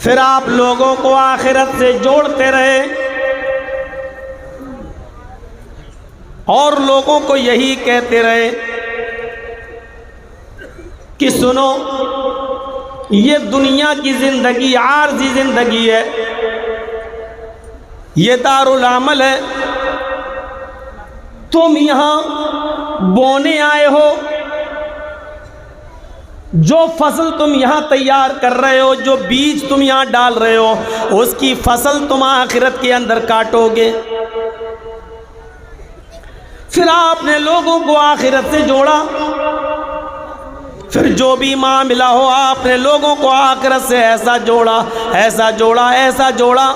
پھر آپ لوگوں کو آخرت سے جوڑتے رہے اور لوگوں کو یہی کہتے رہے کہ سنو، یہ دنیا کی زندگی عارضی زندگی ہے، یہ دارالعمل ہے، تم یہاں بونے آئے ہو، جو فصل تم یہاں تیار کر رہے ہو، جو بیج تم یہاں ڈال رہے ہو، اس کی فصل تم آخرت کے اندر کاٹو گے۔ پھر آپ نے لوگوں کو آخرت سے جوڑا، پھر جو بھی معاملہ ہو آپ نے لوگوں کو آخرت سے ایسا جوڑا، ایسا جوڑا، ایسا جوڑا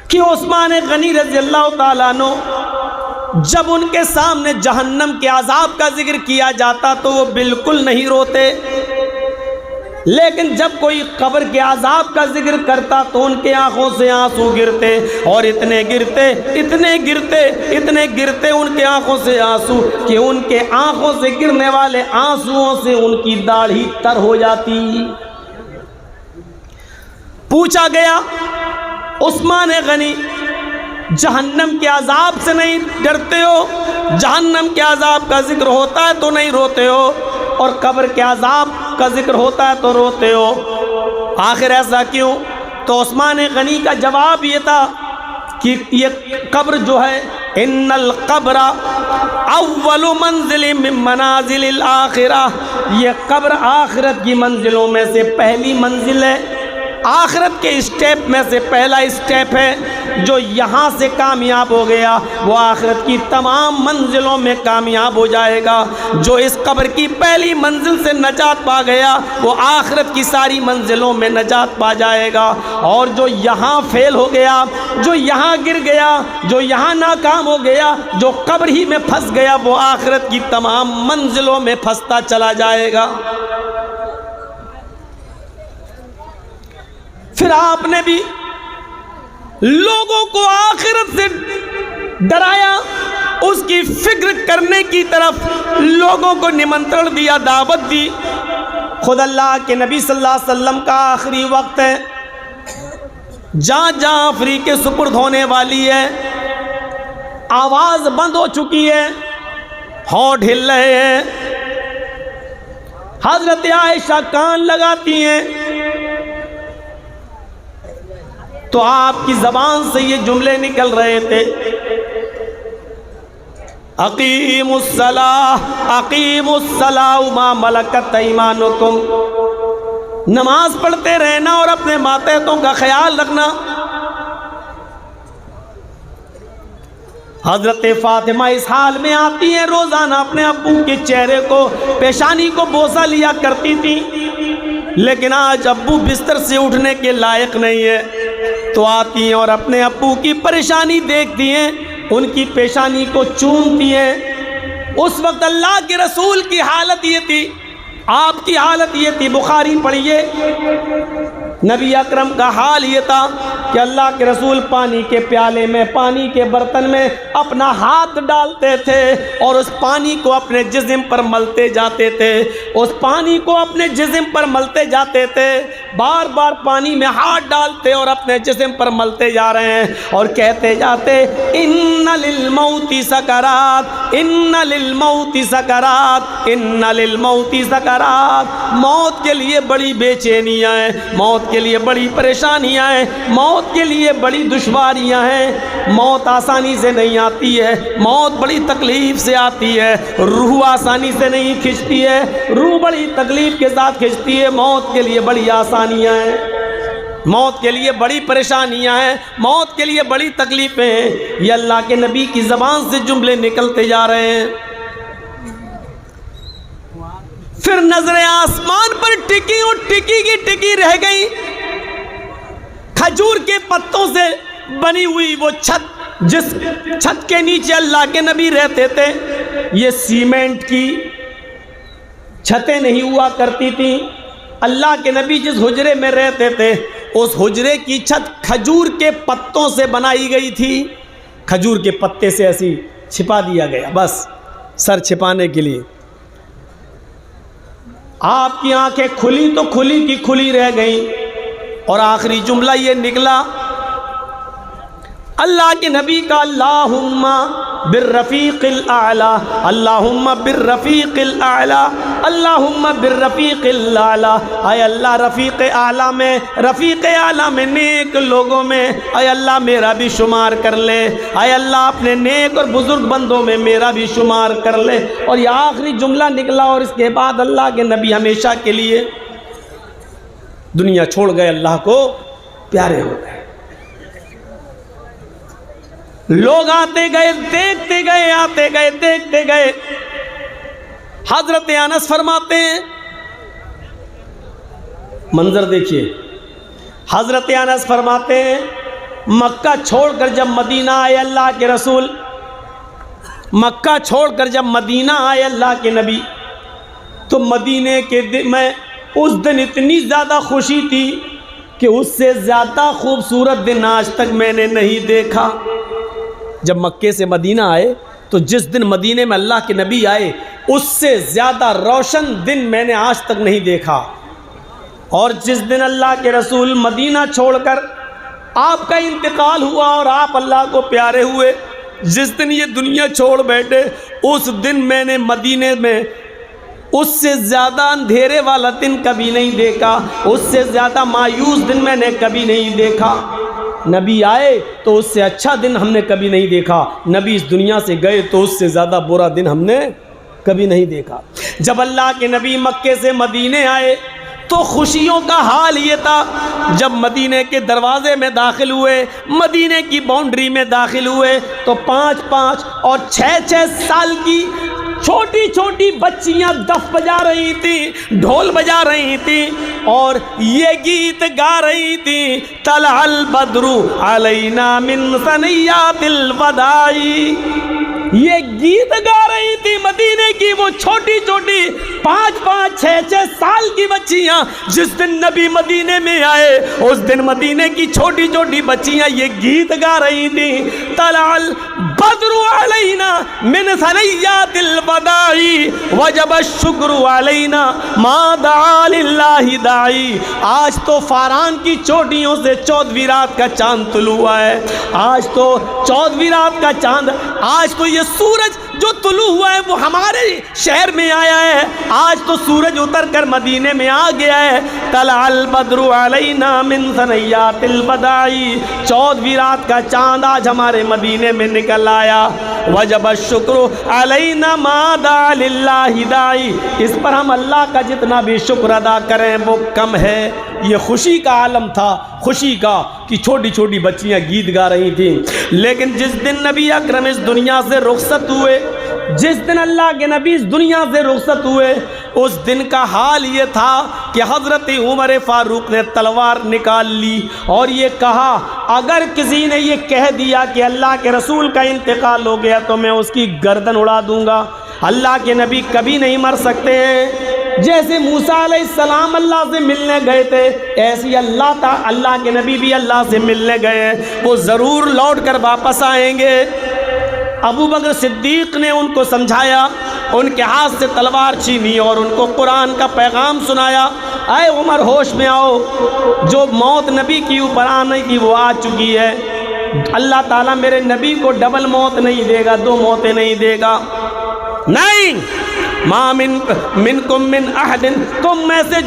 کہ عثمان غنی رضی اللہ تعالیٰ عنہ جب ان کے سامنے جہنم کے عذاب کا ذکر کیا جاتا تو وہ بالکل نہیں روتے، لیکن جب کوئی قبر کے عذاب کا ذکر کرتا تو ان کے آنکھوں سے آنسو گرتے، اور اتنے گرتے اتنے گرتے اتنے گرتے ان کے آنکھوں سے آنسو کہ ان کے آنکھوں سے گرنے والے آنسوؤں سے ان کی داڑھی تر ہو جاتی۔ پوچھا گیا عثمان غنی جہنم کے عذاب سے نہیں ڈرتے ہو؟ جہنم کے عذاب کا ذکر ہوتا ہے تو نہیں روتے ہو، اور قبر کے عذاب کا ذکر ہوتا ہے تو روتے ہو، آخر ایسا کیوں؟ تو عثمان غنی کا جواب یہ تھا کہ یہ قبر جو ہے، ان القبر اول منزل من منازل الاخرہ، یہ قبر آخرت کی منزلوں میں سے پہلی منزل ہے، آخرت کے اسٹیپ میں سے پہلا اسٹیپ ہے۔ جو یہاں سے کامیاب ہو گیا وہ آخرت کی تمام منزلوں میں کامیاب ہو جائے گا، جو اس قبر کی پہلی منزل سے نجات پا گیا وہ آخرت کی ساری منزلوں میں نجات پا جائے گا، اور جو یہاں فیل ہو گیا، جو یہاں گر گیا، جو یہاں ناکام ہو گیا، جو قبر ہی میں پھنس گیا، وہ آخرت کی تمام منزلوں میں پھنستا چلا جائے گا۔ پھر آپ نے بھی لوگوں کو آخرت سے ڈرایا، اس کی فکر کرنے کی طرف لوگوں کو نمنترن دیا، دعوت دی۔ خود اللہ کے نبی صلی اللہ علیہ وسلم کا آخری وقت ہے، جہاں جہاں آخری کے سپرد ہونے والی ہے، آواز بند ہو چکی ہے، ہونٹ ہل رہے ہیں، حضرت عائشہ کان لگاتی ہیں تو آپ کی زبان سے یہ جملے نکل رہے تھے، اقیموا الصلاۃ اقیموا الصلاۃ وما ملکت ایمانکم، نماز پڑھتے رہنا اور اپنے ماتحتوں کا خیال رکھنا۔ حضرت فاطمہ اس حال میں آتی ہیں، روزانہ اپنے ابو کے چہرے کو، پیشانی کو بوسہ لیا کرتی تھی، لیکن آج ابو بستر سے اٹھنے کے لائق نہیں ہے، تو آتی ہیں اور اپنے ابو کی پریشانی دیکھتی ہیں، ان کی پیشانی کو چومتی ہیں۔ اس وقت اللہ کے رسول کی حالت یہ تھی، آپ کی حالت یہ تھی، بخاری پڑھیے، نبی اکرم کا حال یہ تھا کہ اللہ کے رسول پانی کے پیالے میں، پانی کے برتن میں اپنا ہاتھ ڈالتے تھے اور اس پانی کو اپنے جسم پر ملتے جاتے تھے، اس پانی کو اپنے جسم پر ملتے جاتے تھے، بار بار پانی میں ہاتھ ڈالتے اور اپنے جسم پر ملتے جا رہے ہیں اور کہتے جاتے ان للموت سکرات، ان للموت سکرات، ان للموت سکرات، موت کے لیے بڑی بے چینیاں ہیں، موت کے لیے بڑی پریشانیاں ہیں، موت کے لیے بڑی دشواریاں ہیں، موت آسانی سے نہیں آتی ہے، موت بڑی تکلیف سے آتی ہے، روح آسانی سے نہیں کھنچتی ہے، روح بڑی تکلیف کے ساتھ کھنچتی ہے، موت کے لیے بڑی آسانیاں ہیں، موت کے لیے بڑی پریشانیاں ہیں، موت کے لیے بڑی تکلیفیں ہیں۔ یہ اللہ کے نبی کی زبان سے جملے نکلتے جا رہے ہیں۔ پھر نظریں آسمان پر ٹکی اور ٹکی کی ٹکی رہ گئی، کھجور کے پتوں سے بنی ہوئی وہ چھت، جس چھت کے نیچے اللہ کے نبی رہتے تھے، یہ سیمنٹ کی چھتیں نہیں ہوا کرتی تھیں۔ اللہ کے نبی جس حجرے میں رہتے تھے اس حجرے کی چھت کھجور کے پتوں سے بنائی گئی تھی، کھجور کے پتے سے ایسی چھپا دیا گیا، بس سر چھپانے کے لیے۔ آپ کی آنکھیں کھلی تو کھلی کی کھلی رہ گئیں، اور آخری جملہ یہ نکلا اللہ کے نبی کا، اللہم بالرفیق الاعلیٰ، اللہم بالرفیق الاعلیٰ، اللہم بالرفیق الاعلیٰ، اے اللہ رفیق اعلیٰ میں، رفیق اعلیٰ میں نیک لوگوں میں اے اللہ میرا بھی شمار کر لے، اے اللہ اپنے نیک اور بزرگ بندوں میں میرا بھی شمار کر لے۔ اور یہ آخری جملہ نکلا، اور اس کے بعد اللہ کے نبی ہمیشہ کے لیے دنیا چھوڑ گئے، اللہ کو پیارے ہو گئے۔ لوگ آتے گئے دیکھتے گئے، آتے گئے دیکھتے گئے۔ حضرت انس فرماتے ہیں، منظر دیکھیے، حضرت انس فرماتے ہیں مکہ چھوڑ کر جب مدینہ آئے اللہ کے رسول، مکہ چھوڑ کر جب مدینہ آئے اللہ کے نبی، تو مدینے کے دن میں اس دن اتنی زیادہ خوشی تھی کہ اس سے زیادہ خوبصورت دن آج تک میں نے نہیں دیکھا۔ جب مکے سے مدینہ آئے تو جس دن مدینے میں اللہ کے نبی آئے اس سے زیادہ روشن دن میں نے آج تک نہیں دیکھا۔ اور جس دن اللہ کے رسول مدینہ چھوڑ کر آپ کا انتقال ہوا اور آپ اللہ کو پیارے ہوئے، جس دن یہ دنیا چھوڑ بیٹھے اس دن میں نے مدینے میں اس سے زیادہ اندھیرے والا دن کبھی نہیں دیکھا، اس سے زیادہ مایوس دن میں نے کبھی نہیں دیکھا۔ نبی آئے تو اس سے اچھا دن ہم نے کبھی نہیں دیکھا، نبی اس دنیا سے گئے تو اس سے زیادہ برا دن ہم نے کبھی نہیں دیکھا۔ جب اللہ کے نبی مکے سے مدینے آئے تو خوشیوں کا حال یہ تھا، جب مدینے کے دروازے میں داخل ہوئے، مدینے کی باؤنڈری میں داخل ہوئے تو 5 اور 6 سال کی چھوٹی چھوٹی بچیاں دف بجا رہی تھیں، ڈھول بجا رہی تھیں اور یہ گیت گا رہی تھیں، طلع البدر علینا من ثنیات الوداع۔ یہ گیت گا رہی تھی مدینے کی وہ چھوٹی چھوٹی 5 6 سال کی بچیاں۔ جس دن نبی مدینے میں آئے اس دن مدینے کی چھوٹی چھوٹی بچیاں یہ گیت گا رہی تھیں، طلع البدر علینا من ثنیات الوداع وجب الشکر علینا ما دعا للہ داعی۔ آج تو فاران کی چوٹیوں سے 14ویں رات کا چاند طلوع ہوا ہے، آج تو 14ویں رات کا چاند، آج تو یہ سورج جو طلوع ہوا ہے وہ ہمارے شہر میں آیا ہے، آج تو سورج اتر کر مدینے میں آ گیا ہے۔ طلع البدر علینا من ثنیات الوداع، 14ویں رات کا چاند آج ہمارے مدینے میں نکل آیا۔ وجب الشکر علینا ما دعا للہ داعی، اس پر ہم اللہ کا جتنا بھی شکر ادا کریں وہ کم ہے۔ یہ خوشی کا عالم تھا، خوشی کا کہ چھوٹی چھوٹی بچیاں گیت گا رہی تھیں۔ لیکن جس دن نبی اکرم اس دنیا سے رخصت ہوئے، جس دن اللہ کے نبی اس دنیا سے رخصت ہوئے، اس دن کا حال یہ تھا کہ حضرت عمر فاروق نے تلوار نکال لی اور یہ کہا اگر کسی نے یہ کہہ دیا کہ اللہ کے رسول کا انتقال ہو گیا تو میں اس کی گردن اڑا دوں گا۔ اللہ کے نبی کبھی نہیں مر سکتے ہیں، جیسے موسیٰ علیہ السلام اللہ سے ملنے گئے تھے ایسی اللہ کے نبی بھی اللہ سے ملنے گئے ہیں، وہ ضرور لوٹ کر واپس آئیں گے۔ ابو بکر صدیق نے ان کو سمجھایا، ان کے ہاتھ سے تلوار چھینی اور ان کو قرآن کا پیغام سنایا، اے عمر ہوش میں آؤ، جو موت نبی کی اوپر آنے کی وہ آ چکی ہے، اللہ تعالیٰ میرے نبی کو ڈبل موت نہیں دے گا، 2 موتیں نہیں دے گا، نہیں۔ ما منکم من احد، تم میں سے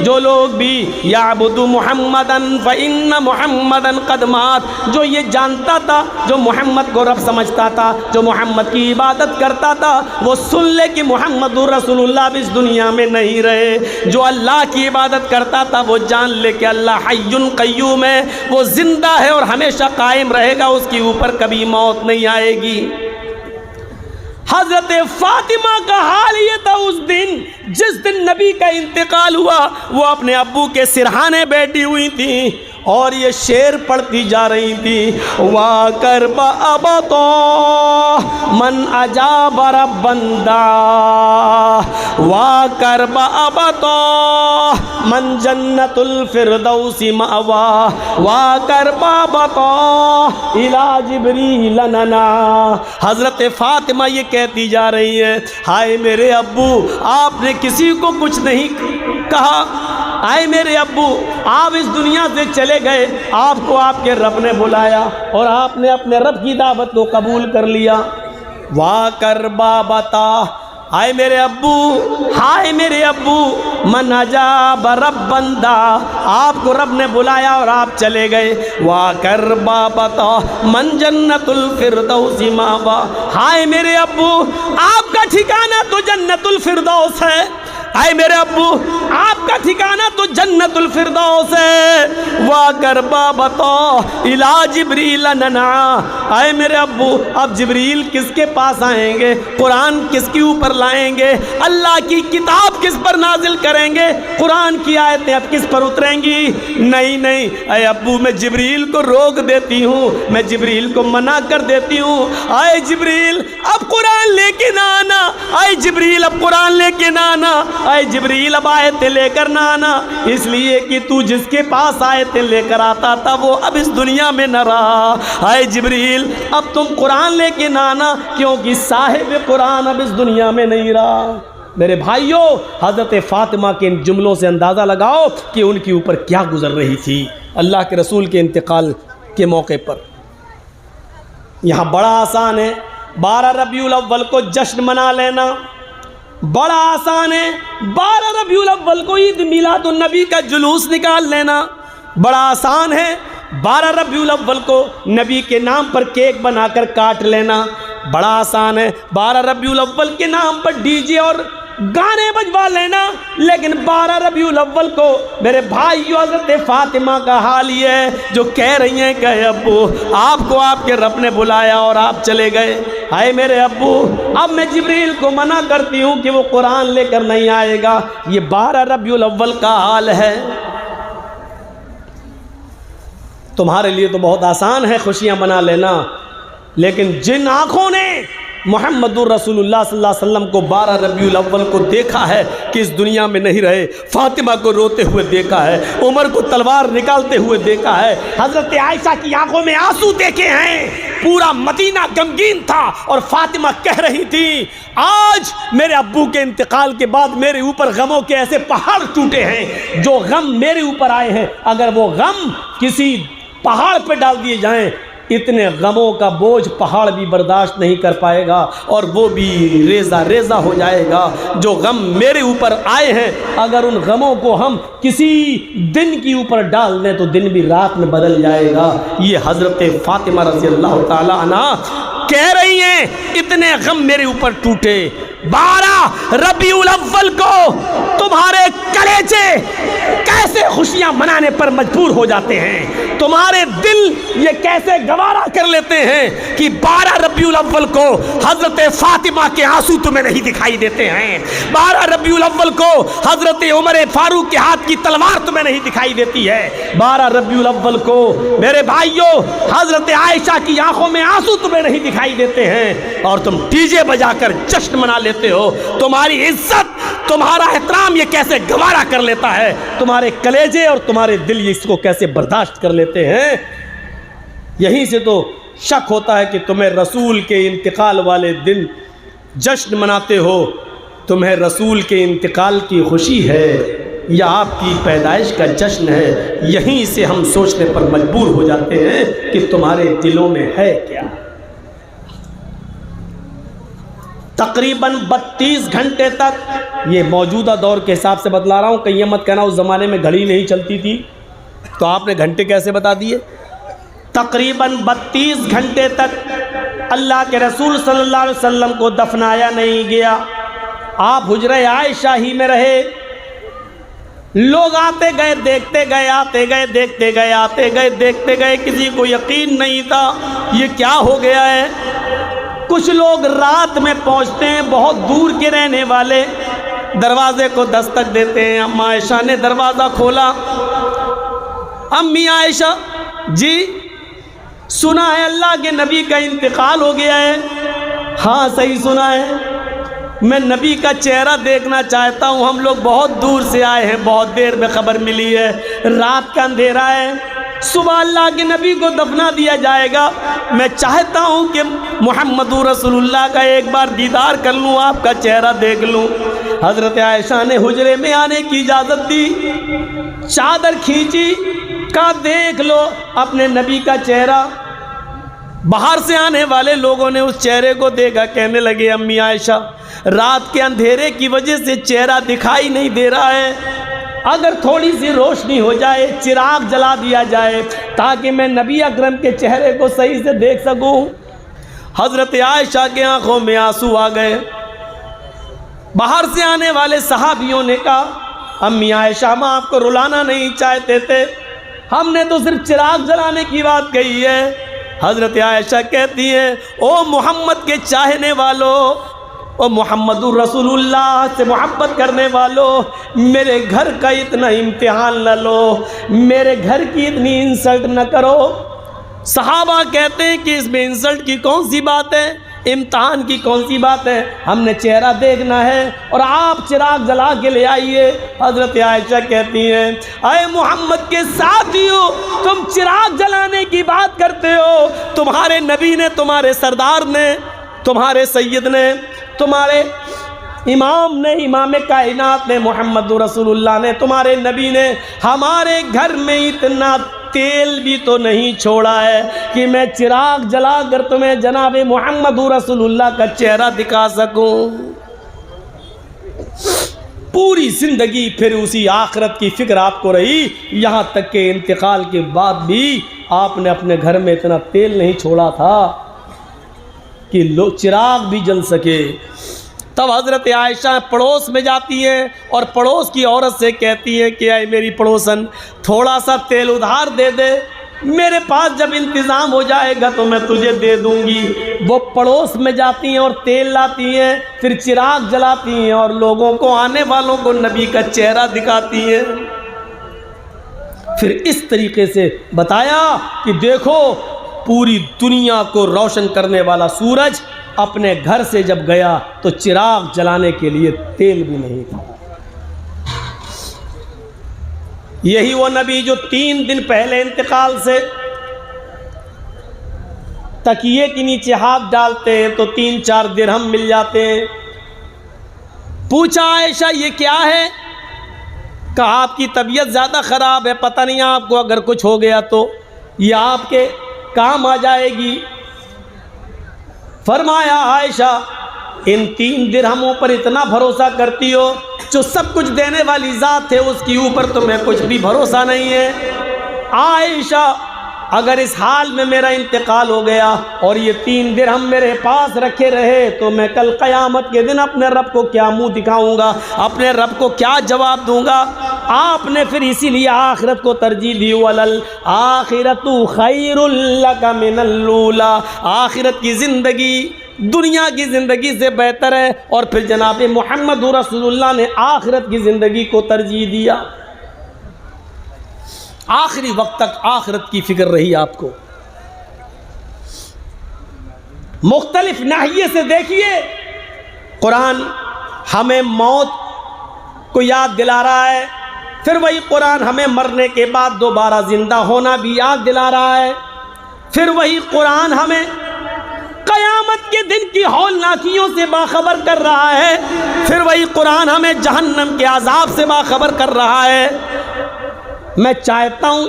جو لوگ بھی یعبد محمدن فإن محمدن قد مات، جو یہ جانتا تھا، جو محمد کو رب سمجھتا تھا، جو محمد کی عبادت کرتا تھا، وہ سن لے کہ محمد رسول اللہ بھی اس دنیا میں نہیں رہے۔ جو اللہ کی عبادت کرتا تھا وہ جان لے کہ اللہ حی قیوم ہے، وہ زندہ ہے اور ہمیشہ قائم رہے گا، اس کے اوپر کبھی موت نہیں آئے گی۔ حضرت فاطمہ کا حال یہ تھا اس دن جس دن نبی کا انتقال ہوا، وہ اپنے ابو کے سرہانے بیٹھی ہوئی تھیں اور یہ شعر پڑھتی جا رہی تھی، وا کرب ابتا من اجاب ربندا، وا کرب ابتا من جنت الفردوس مأوا، وا کرب ابتا الی جبریل ننا۔ حضرت فاطمہ یہ کہتی جا رہی ہے، ہائے میرے ابو، آپ نے کسی کو کچھ نہیں کہا، آئے میرے ابو آپ اس دنیا سے چلے گئے، آپ کو آپ کے رب نے بلایا اور آپ نے اپنے رب کی دعوت کو قبول کر لیا۔ وا کربا بتا، آئے میرے ابو، ہائے میرے ابو، من اجاب رب بندہ، آپ کو رب نے بلایا اور آپ چلے گئے۔ وا کربا بتا من جنت الفردوس ماوا، ہائے میرے ابو آپ کا ٹھکانہ تو جنت الفردوس ہے، آئے میرے ابو آپ کا ٹھکانہ تو جنت الفردوس ہے۔ وا کربا بتا الی جبریل ننا، آئے میرے ابو اب جبریل کس کے پاس آئیں گے، قرآن کس کے اوپر لائیں گے، اللہ کی کتاب کس پر نازل کریں گے، قرآن کی آیتیں اب کس پر اتریں گی؟ نہیں نہیں اے ابو میں جبریل کو روک دیتی ہوں، میں جبریل کو منع کر دیتی ہوں، آئے جبریل اب قرآن لے کے نہ آنا، آئے جبریل اب قرآن لے کے نہ آنا، آئے جبریل اب آیتیں لے کر نہ آنا، اس لیے کہ تو جس کے پاس آیتیں لے کر آتا تھا وہ اب اس دنیا میں نہ رہا، آئے جبریل اب تم قرآن لے کے نہ آنا کیونکہ صاحب قرآن اب اس دنیا میں نہیں رہا۔ میرے بھائیوں، حضرت فاطمہ کے ان جملوں سے اندازہ لگاؤ کہ ان کے اوپر کیا گزر رہی تھی اللہ کے رسول کے انتقال کے موقع پر۔ یہاں بڑا آسان ہے 12 ربیع الاول کو جشن منا لینا، بڑا آسان ہے 12 ربیع الاول کو عید میلاد النبی کا جلوس نکال لینا، بڑا آسان ہے 12 ربیع الاول کو نبی کے نام پر کیک بنا کر کاٹ لینا، بڑا آسان ہے 12 ربیع الاول کے نام پر ڈی جے اور گانے بجوا لینا، لیکن 12 ربیع الاول کو میرے بھائیو حضرت فاطمہ کا حال یہ ہے جو کہہ رہی ہیں کہ ابو آپ کو آپ کے رب نے بلایا اور آپ چلے گئے، آئے میرے ابو اب میں جبریل کو منع کرتی ہوں کہ وہ قرآن لے کر نہیں آئے گا۔ یہ 12 ربیع الاول کا حال ہے۔ تمہارے لیے تو بہت آسان ہے خوشیاں منا لینا، لیکن جن آنکھوں نے محمد الرسول اللہ صلی اللہ علیہ وسلم کو 12 ربیع الاول کو دیکھا ہے کہ اس دنیا میں نہیں رہے، فاطمہ کو روتے ہوئے دیکھا ہے، عمر کو تلوار نکالتے ہوئے دیکھا ہے، حضرت عائشہ کی آنکھوں میں آنسو دیکھے ہیں، پورا مدینہ غمگین تھا اور فاطمہ کہہ رہی تھی آج میرے ابو کے انتقال کے بعد میرے اوپر غموں کے ایسے پہاڑ ٹوٹے ہیں، جو غم میرے اوپر آئے ہیں اگر وہ غم کسی پہاڑ پہ ڈال دیے جائیں اتنے غموں کا بوجھ پہاڑ بھی برداشت نہیں کر پائے گا اور وہ بھی ریزہ ریزہ ہو جائے گا۔ جو غم میرے اوپر آئے ہیں اگر ان غموں کو ہم کسی دن کے اوپر ڈال دیں تو دن بھی رات میں بدل جائے گا۔ یہ حضرت فاطمہ رضی اللہ تعالی عنہ کہہ رہی ہیں اتنے غم میرے اوپر ٹوٹے، 12 ربیع الاول کو تمہارے کلیجے کیسے خوشیاں منانے پر مجبور ہو جاتے ہیں، تمہارے دل یہ کیسے گوارا کر لیتے ہیں کہ 12 ربیع الاول کو حضرت فاطمہ کے آنسو تمہیں نہیں دکھائی دیتے ہیں، 12 ربیع الاول کو حضرت عمر فاروق کے ہاتھ کی تلوار تمہیں نہیں دکھائی دیتی ہے، 12 ربیع الاول کو میرے بھائیوں حضرت عائشہ کی آنکھوں میں آنسو تمہیں نہیں دکھائی دیتے ہیں اور تم ڈی جے بجا کر جشن منا لیتے ہو۔ تمہاری عزت تمہارا احترام یہ کیسے گوارا کر لیتا ہے، تمہارے کلیجے اور تمہارے دل اس کو کیسے برداشت کر لیتے ہیں۔ یہیں سے تو شک ہوتا ہے کہ تمہیں رسول کے انتقال والے دن جشن مناتے ہو، تمہیں رسول کے انتقال کی خوشی ہے یا آپ کی پیدائش کا جشن ہے۔ یہیں سے ہم سوچنے پر مجبور ہو جاتے ہیں کہ تمہارے دلوں میں ہے کیا۔ تقریباً 32 گھنٹے تک، یہ موجودہ دور کے حساب سے بتلا رہا ہوں، کہیں یہ مت کہنا اس زمانے میں گھڑی نہیں چلتی تھی تو آپ نے گھنٹے کیسے بتا دیے۔ تقریباً 32 گھنٹے تک اللہ کے رسول صلی اللہ علیہ وسلم کو دفنایا نہیں گیا، آپ حجرہ عائشہ ہی میں رہے، لوگ آتے گئے دیکھتے گئے، آتے گئے دیکھتے گئے، آتے گئے دیکھتے گئے، کسی کو یقین نہیں تھا یہ کیا ہو گیا ہے۔ کچھ لوگ رات میں پہنچتے ہیں، بہت دور کے رہنے والے دروازے کو دستک دیتے ہیں، اما عائشہ نے دروازہ کھولا، امی عائشہ جی سنا ہے اللہ کے نبی کا انتقال ہو گیا ہے؟ ہاں صحیح سنا ہے، میں نبی کا چہرہ دیکھنا چاہتا ہوں، ہم لوگ بہت دور سے آئے ہیں، بہت دیر میں خبر ملی ہے، رات کا اندھیرا ہے، صبح اللہ کے نبی کو دفنا دیا جائے گا، میں چاہتا ہوں کہ محمد رسول اللہ کا ایک بار دیدار کر لوں، آپ کا چہرہ دیکھ لوں۔ حضرت عائشہ نے حجرے میں آنے کی اجازت دی، چادر کھینچی، کہا دیکھ لو اپنے نبی کا چہرہ۔ باہر سے آنے والے لوگوں نے اس چہرے کو دیکھا، کہنے لگے امی عائشہ رات کے اندھیرے کی وجہ سے چہرہ دکھائی نہیں دے رہا ہے، اگر تھوڑی سی روشنی ہو جائے، چراغ جلا دیا جائے تاکہ میں نبی اکرم کے چہرے کو صحیح سے دیکھ سکوں۔ حضرت عائشہ کے آنکھوں میں آنسو آ گئے۔ باہر سے آنے والے صحابیوں نے کہا امی عائشہ ہم آپ کو رلانا نہیں چاہتے تھے، ہم نے تو صرف چراغ جلانے کی بات کہی ہے۔ حضرت عائشہ کہتی ہیں او محمد کے چاہنے والوں، او محمد رسول اللہ سے محبت کرنے والوں، میرے گھر کا اتنا امتحان نہ لو، میرے گھر کی اتنی انسلٹ نہ کرو۔ صحابہ کہتے ہیں کہ اس میں انسلٹ کی کون سی بات ہے، امتحان کی کون سی بات ہے، ہم نے چہرہ دیکھنا ہے اور آپ چراغ جلا کے لے آئیے۔ حضرت عائشہ کہتی ہیں اے محمد کے ساتھیو، تم چراغ جلانے کی بات کرتے ہو، تمہارے نبی نے، تمہارے سردار نے، تمہارے سید نے، تمہارے امام نے، امام کائنات نے، محمد رسول اللہ نے، تمہارے نبی نے ہمارے گھر میں اتنا تیل بھی تو نہیں چھوڑا ہے کہ میں چراغ جلا کر تمہیں جناب محمد رسول اللہ کا چہرہ دکھا سکوں۔ پوری زندگی پھر اسی آخرت کی فکر آپ کو رہی، یہاں تک کہ انتقال کے بعد بھی آپ نے اپنے گھر میں اتنا تیل نہیں چھوڑا تھا کہ چراغ بھی جل سکے۔ تب حضرت عائشہ پڑوس میں جاتی ہیں اور پڑوس کی عورت سے کہتی ہے کہ اے میری پڑوسن تھوڑا سا تیل ادھار دے دے، میرے پاس جب انتظام ہو جائے گا تو میں تجھے دے دوں گی۔ وہ پڑوس میں جاتی ہیں اور تیل لاتی ہیں، پھر چراغ جلاتی ہیں اور لوگوں کو، آنے والوں کو نبی کا چہرہ دکھاتی ہیں۔ پھر اس طریقے سے بتایا کہ دیکھو پوری دنیا کو روشن کرنے والا سورج اپنے گھر سے جب گیا تو چراغ جلانے کے لیے تیل بھی نہیں تھا۔ یہی وہ نبی جو 3 دن پہلے انتقال سے تکیے کے نیچے ہاتھ ڈالتے ہیں تو 3-4 درہم مل جاتے ہیں۔ پوچھا عائشہ یہ کیا ہے؟ کہا آپ کی طبیعت زیادہ خراب ہے، پتہ نہیں آپ کو اگر کچھ ہو گیا تو یہ آپ کے کام آ جائے گی۔ فرمایا عائشہ ان 3 درہموں پر اتنا بھروسہ کرتی ہو، جو سب کچھ دینے والی ذات ہے اس کی اوپر تمہیں کچھ بھی بھروسہ نہیں ہے؟ عائشہ اگر اس حال میں میرا انتقال ہو گیا اور یہ 3 درہم میرے پاس رکھے رہے تو میں کل قیامت کے دن اپنے رب کو کیا منہ دکھاؤں گا، اپنے رب کو کیا جواب دوں گا؟ آپ نے پھر اسی لیے آخرت کو ترجیح دی، وَلَلْآخِرَةُ خَيْرٌ لَكَ مِنَ الْأُولَىٰ، آخرت کی زندگی دنیا کی زندگی سے بہتر ہے۔ اور پھر جناب محمد رسول اللہ نے آخرت کی زندگی کو ترجیح دیا۔ آخری وقت تک آخرت کی فکر رہی آپ کو۔ مختلف ناحیے سے دیکھیے، قرآن ہمیں موت کو یاد دلا رہا ہے، پھر وہی قرآن ہمیں مرنے کے بعد دوبارہ زندہ ہونا بھی یاد دلا رہا ہے، پھر وہی قرآن ہمیں قیامت کے دن کی ہولناکیوں سے باخبر کر رہا ہے، پھر وہی قرآن ہمیں جہنم کے عذاب سے باخبر کر رہا ہے۔ میں چاہتا ہوں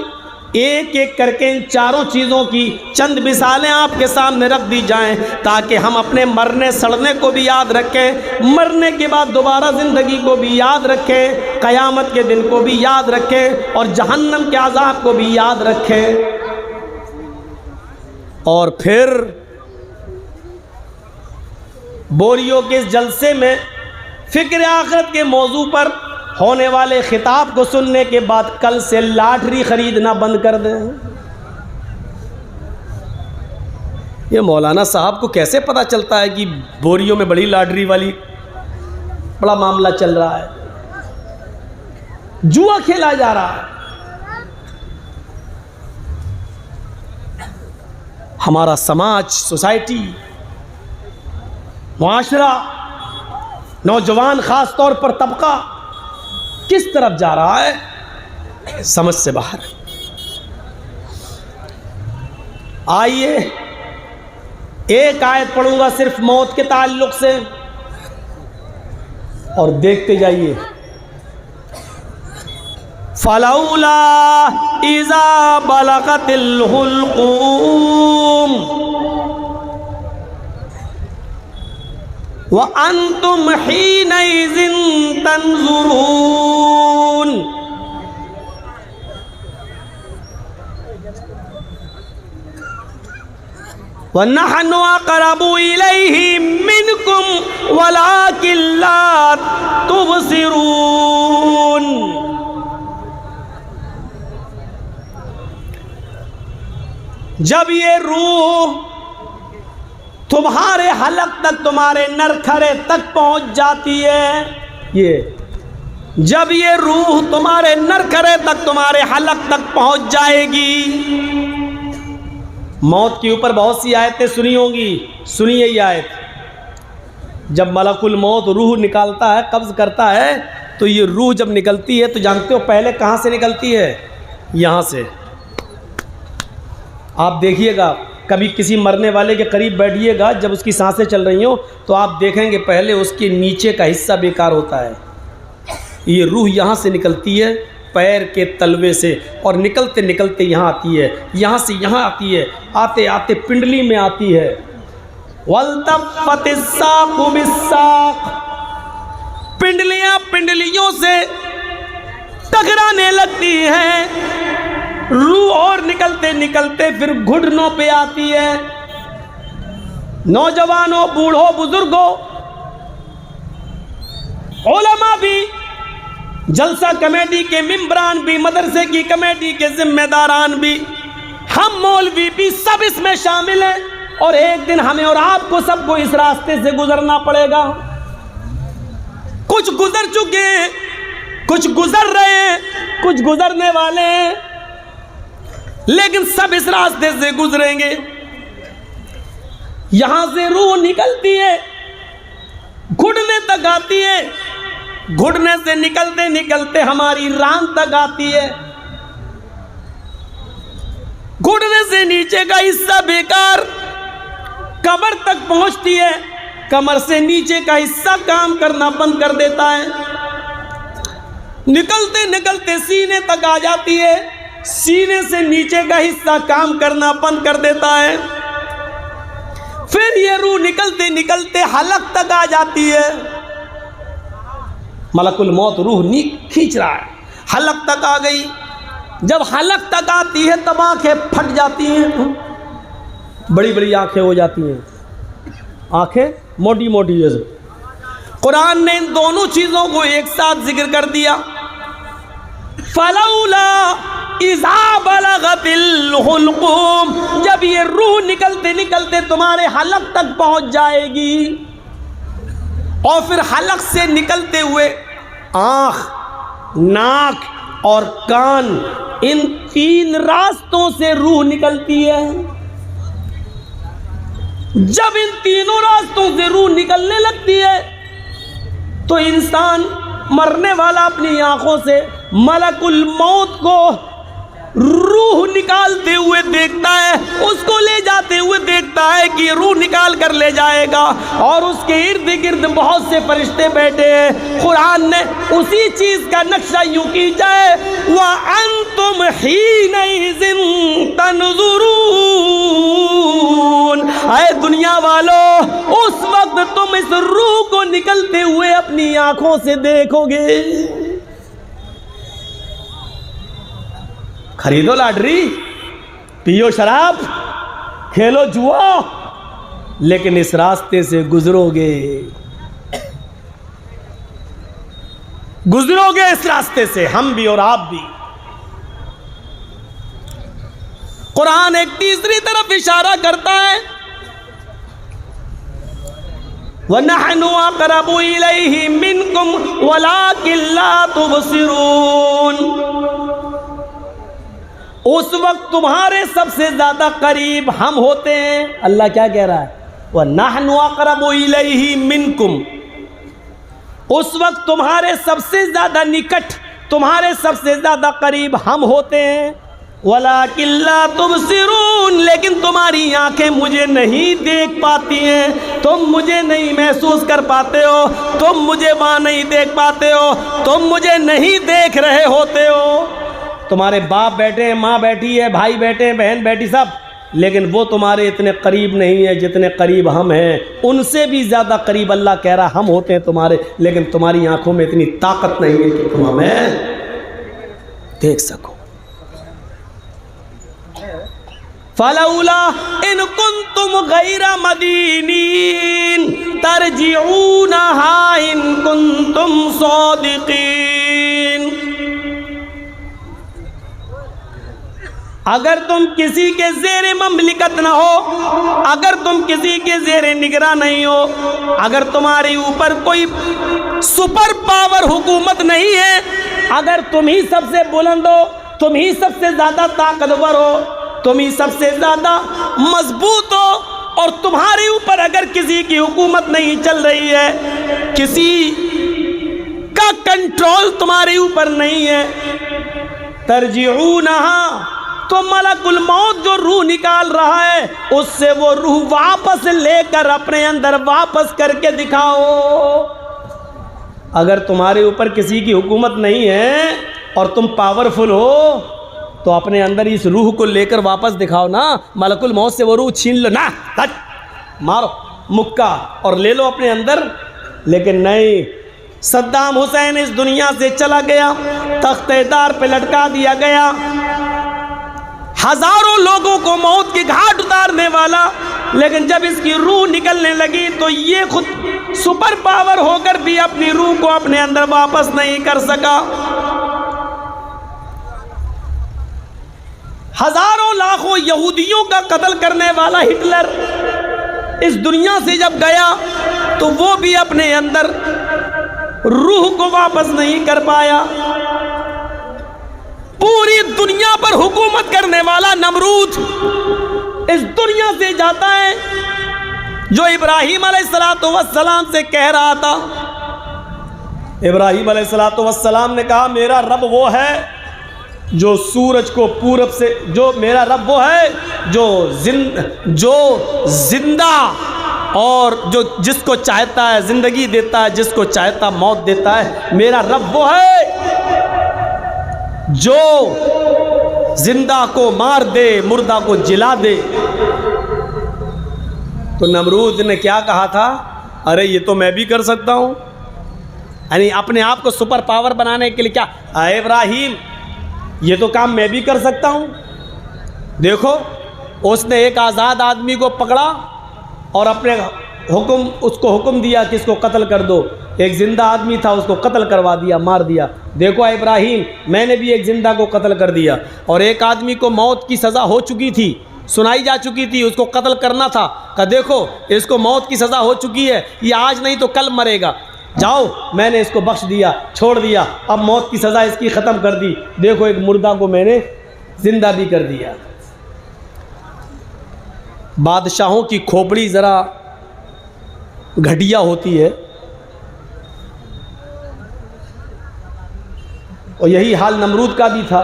ایک ایک کر کے ان چاروں چیزوں کی چند مثالیں آپ کے سامنے رکھ دی جائیں تاکہ ہم اپنے مرنے سڑنے کو بھی یاد رکھیں، مرنے کے بعد دوبارہ زندگی کو بھی یاد رکھیں، قیامت کے دن کو بھی یاد رکھیں اور جہنم کے عذاب کو بھی یاد رکھیں۔ اور پھر بوریوں کے اس جلسے میں فکر آخرت کے موضوع پر ہونے والے خطاب کو سننے کے بعد کل سے لاٹری خریدنا بند کر دیں۔ یہ مولانا صاحب کو کیسے پتہ چلتا ہے کہ بوریوں میں بڑی لاٹری والی بڑا معاملہ چل رہا ہے، جوا کھیلا جا رہا ہے؟ ہمارا سماج، سوسائٹی، معاشرہ، نوجوان خاص طور پر طبقہ کس طرف جا رہا ہے؟ سمجھ سے باہر۔ آئیے ایک آیت پڑھوں گا صرف موت کے تعلق سے، اور دیکھتے جائیے۔ فَلَوْلَا إِذَا بَلَغَتِ الْحُلْقُومَ وَأَنْتُمْ حِينَئِذٍ تَنْظُرُونَ۔ وَنَحْنُ أَقْرَبُ إِلَيْهِ مِنْكُمْ وَلَكِنْ لَا تُبْصِرُونَ۔ جب یہ روح تمہارے حلق تک، تمہارے نرکھرے تک پہنچ جاتی ہے، جب یہ روح تمہارے نرکھرے تک، تمہارے حلق تک پہنچ جائے گی۔ موت کے اوپر بہت سی آیتیں سنی ہوں گی، سنیے یہ آیت۔ جب ملک الموت روح نکالتا ہے، قبض کرتا ہے، تو یہ روح جب نکلتی ہے تو جانتے ہو پہلے کہاں سے نکلتی ہے؟ یہاں سے۔ آپ دیکھیے گا، کبھی کسی مرنے والے کے قریب بیٹھیے گا، جب اس کی سانسیں چل رہی ہوں تو آپ دیکھیں گے پہلے اس کے نیچے کا حصہ بیکار ہوتا ہے۔ یہ روح یہاں سے نکلتی ہے، پیر کے تلوے سے، اور نکلتے نکلتے یہاں آتی ہے، یہاں سے یہاں آتی ہے، آتے آتے پنڈلی میں آتی ہے۔ وَالْتَفَّتِ السَّاقُ بِالسَّاقِ، پنڈلیاں پنڈلیوں سے ٹکرانے لگتی ہیں، روح اور نکلتے نکلتے پھر گھٹنوں پہ آتی ہے۔ نوجوانوں، بوڑھوں، بزرگوں، علماء بھی، جلسہ کمیٹی کے ممبران بھی، مدرسے کی کمیٹی کے ذمہ داران بھی، ہم مولوی بھی، سب اس میں شامل ہیں، اور ایک دن ہمیں اور آپ کو سب کو اس راستے سے گزرنا پڑے گا۔ کچھ گزر چکے ہیں، کچھ گزر رہے ہیں، کچھ گزرنے والے ہیں، لیکن سب اس راستے سے گزریں گے۔ یہاں سے روح نکلتی ہے، گھٹنے تک آتی ہے، گھٹنے سے نکلتے نکلتے ہماری ران تک آتی ہے، گھٹنے سے نیچے کا حصہ بیکار کمر تک پہنچتی ہے، کمر سے نیچے کا حصہ کام کرنا بند کر دیتا ہے، نکلتے نکلتے سینے تک آ جاتی ہے، سینے سے نیچے کا حصہ کام کرنا بند کر دیتا ہے، پھر یہ روح نکلتے نکلتے حلق تک آ جاتی ہے۔ ملک الموت روح کھینچ رہا ہے، حلق تک آ گئی۔ جب حلق تک آتی ہے تب آنکھیں پھٹ جاتی ہیں، بڑی بڑی آنکھیں ہو جاتی ہیں، آنکھیں موٹی موٹی جیسے۔ قرآن نے ان دونوں چیزوں کو ایک ساتھ ذکر کر دیا۔ فَلَوْلَا اِذَا بَلَغَتِ الْحُلْقُومَ، جب یہ روح نکلتے نکلتے تمہارے حلق تک پہنچ جائے گی، اور پھر حلق سے نکلتے ہوئے آنکھ، ناک اور کان، ان تین راستوں سے روح نکلتی ہے۔ جب ان تینوں راستوں سے روح نکلنے لگتی ہے تو انسان مرنے والا اپنی آنکھوں سے ملک الموت کو روح نکالتے ہوئے دیکھتا ہے، اس کو لے جاتے ہوئے دیکھتا ہے کہ روح نکال کر لے جائے گا، اور اس کے ارد گرد بہت سے فرشتے بیٹھے ہیں۔ قرآن نے اسی چیز کا نقشہ یوں کھینچا ہے، وَأَنْتُمْ حِينَئِذٍ تَنْظُرُونَ، اے دنیا والو، اس وقت تم اس روح کو نکلتے ہوئے اپنی آنکھوں سے دیکھو گے۔ خریدو لاٹری، پیو شراب، کھیلو جوا، لیکن اس راستے سے گزرو گے، گزرو گے اس راستے سے، ہم بھی اور آپ بھی۔ قرآن ایک تیسری طرف اشارہ کرتا ہے، وَنَحْنُ أَقْرَبُ إِلَيْهِ مِنْكُمْ وَلَكِنْ لَا تُبْصِرُونَ، اس وقت تمہارے سب سے زیادہ قریب ہم ہوتے ہیں. اللہ کیا کہہ رہا ہے؟ وَنَحْنُ أَقْرَبُ إِلَيْهِ مِنْكُمْ. اس وقت تمہارے سب سے زیادہ نکٹ، تمہارے سب سے زیادہ قریب ہم ہوتے ہیں. وَلَٰكِن لَّا تُبْصِرُونَ. لیکن تمہاری آنکھیں مجھے نہیں دیکھ پاتی ہیں، تم مجھے نہیں محسوس کر پاتے ہو، تم مجھے وہاں نہیں دیکھ پاتے ہو، تم مجھے نہیں دیکھ رہے ہوتے ہو. تمہارے باپ بیٹھے ہیں، ماں بیٹھی ہے، بھائی بیٹھے ہیں، بہن بیٹھی، سب، لیکن وہ تمہارے اتنے قریب نہیں ہیں جتنے قریب ہم ہیں. ان سے بھی زیادہ قریب اللہ کہہ رہا ہم ہوتے ہیں تمہارے، لیکن تمہاری آنکھوں میں اتنی طاقت نہیں ہے کہ تم ہمیں دیکھ سکو. فَلَوْلَا إِن كُنتُمْ غَيْرَ مَدِينِينَ تَرْجِعُونَهَا إِن كُنتُمْ صَادِقِينَ. اگر تم کسی کے زیر مملکت نہ ہو، اگر تم کسی کے زیر نگراں نہیں ہو، اگر تمہارے اوپر کوئی سپر پاور حکومت نہیں ہے، اگر تم ہی سب سے بلند ہو، تم ہی سب سے زیادہ طاقتور ہو، تم ہی سب سے زیادہ مضبوط ہو، اور تمہارے اوپر اگر کسی کی حکومت نہیں چل رہی ہے، کسی کا کنٹرول تمہارے اوپر نہیں ہے، ترجعونہا، تو ملک الموت جو روح نکال رہا ہے اس سے وہ روح واپس لے کر اپنے اندر واپس کر کے دکھاؤ. اگر تمہارے اوپر کسی کی حکومت نہیں ہے اور تم پاورفل ہو تو اپنے اندر اس روح کو لے کر واپس دکھاؤ نا. ملک الموت سے وہ روح چھین لو نا، مارو مکہ اور لے لو اپنے اندر. لیکن نہیں، صدام حسین اس دنیا سے چلا گیا، تختے دار پہ لٹکا دیا گیا، ہزاروں لوگوں کو موت کے گھاٹ اتارنے والا، لیکن جب اس کی روح نکلنے لگی تو یہ خود سپر پاور ہو کر بھی اپنی روح کو اپنے اندر واپس نہیں کر سکا. ہزاروں لاکھوں یہودیوں کا قتل کرنے والا ہٹلر اس دنیا سے جب گیا تو وہ بھی اپنے اندر روح کو واپس نہیں کر پایا. پوری دنیا پر حکومت کرنے والا نمرود اس دنیا سے جاتا ہے، جو ابراہیم علیہ السلام سے کہہ رہا تھا. ابراہیم علیہ السلام نے کہا میرا رب وہ ہے جو سورج کو پورب سے، جو میرا رب وہ ہے جو زندہ اور جو جس کو چاہتا ہے زندگی دیتا ہے، جس کو چاہتا موت دیتا ہے. میرا رب وہ ہے جو زندہ کو مار دے، مردہ کو جلا دے. تو نمرود نے کیا کہا تھا؟ ارے یہ تو میں بھی کر سکتا ہوں. یعنی اپنے آپ کو سپر پاور بنانے کے لیے کیا، اے ابراہیم یہ تو کام میں بھی کر سکتا ہوں. دیکھو اس نے ایک آزاد آدمی کو پکڑا اور اپنے اس کو حکم دیا کہ اس کو قتل کر دو. ایک زندہ آدمی تھا، اس کو قتل کروا دیا، مار دیا. دیکھو ابراہیم میں نے بھی ایک زندہ کو قتل کر دیا. اور ایک آدمی کو موت کی سزا ہو چکی تھی، سنائی جا چکی تھی، اس کو قتل کرنا تھا، کہا دیکھو اس کو موت کی سزا ہو چکی ہے، یہ آج نہیں تو کل مرے گا، جاؤ میں نے اس کو بخش دیا، چھوڑ دیا، اب موت کی سزا اس کی ختم کر دی. دیکھو ایک مردہ کو میں نے زندہ بھی کر دیا. بادشاہوں کی کھوپڑی ذرا گھٹیا ہوتی ہے، اور یہی حال نمرود کا بھی تھا.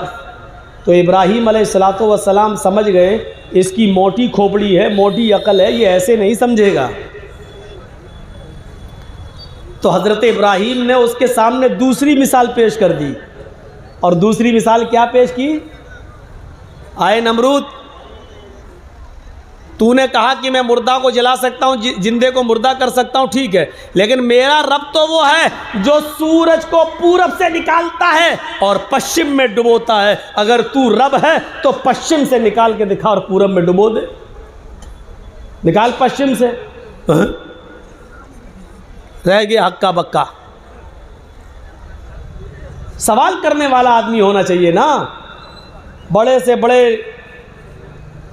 تو ابراہیم علیہ السلام سمجھ گئے اس کی موٹی کھوپڑی ہے، موٹی عقل ہے، یہ ایسے نہیں سمجھے گا. تو حضرت ابراہیم نے اس کے سامنے دوسری مثال پیش کر دی. اور دوسری مثال کیا پیش کی؟ آئے نمرود، تو نے کہا کہ میں مردہ کو جلا سکتا ہوں، زندے کو مردہ کر سکتا ہوں، ٹھیک ہے، لیکن میرا رب تو وہ ہے جو سورج کو پورب سے نکالتا ہے اور پشچم میں ڈبوتا ہے. اگر تو رب ہے تو پشچم سے نکال کے دکھا اور پورب میں ڈبو دے. نکال پشچم سے. رہ گیا ہکا بکا. سوال کرنے والا آدمی ہونا چاہیے نا. بڑے سے بڑے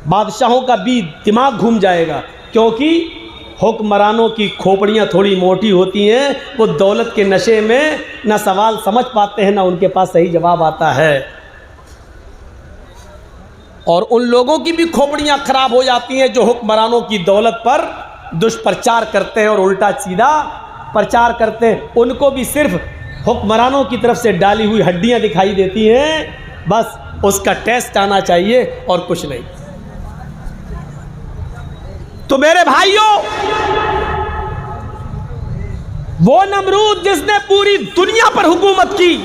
بادشاہوں کا بھی دماغ گھوم جائے گا، کیونکہ حکمرانوں کی کھوپڑیاں تھوڑی موٹی ہوتی ہیں، وہ دولت کے نشے میں نہ سوال سمجھ پاتے ہیں، نہ ان کے پاس صحیح جواب آتا ہے. اور ان لوگوں کی بھی کھوپڑیاں خراب ہو جاتی ہیں جو حکمرانوں کی دولت پر دشپرچار کرتے ہیں اور الٹا سیدھا پرچار کرتے ہیں. ان کو بھی صرف حکمرانوں کی طرف سے ڈالی ہوئی ہڈیاں دکھائی دیتی ہیں، بس اس کا ٹیسٹ آنا چاہیے اور کچھ نہیں. تو میرے بھائیوں، وہ نمرود جس نے پوری دنیا پر حکومت کی،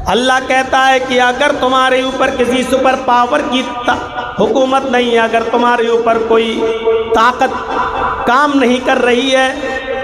اللہ کہتا ہے کہ اگر تمہارے اوپر کسی سپر پاور کی حکومت نہیں ہے، اگر تمہارے اوپر کوئی طاقت کام نہیں کر رہی ہے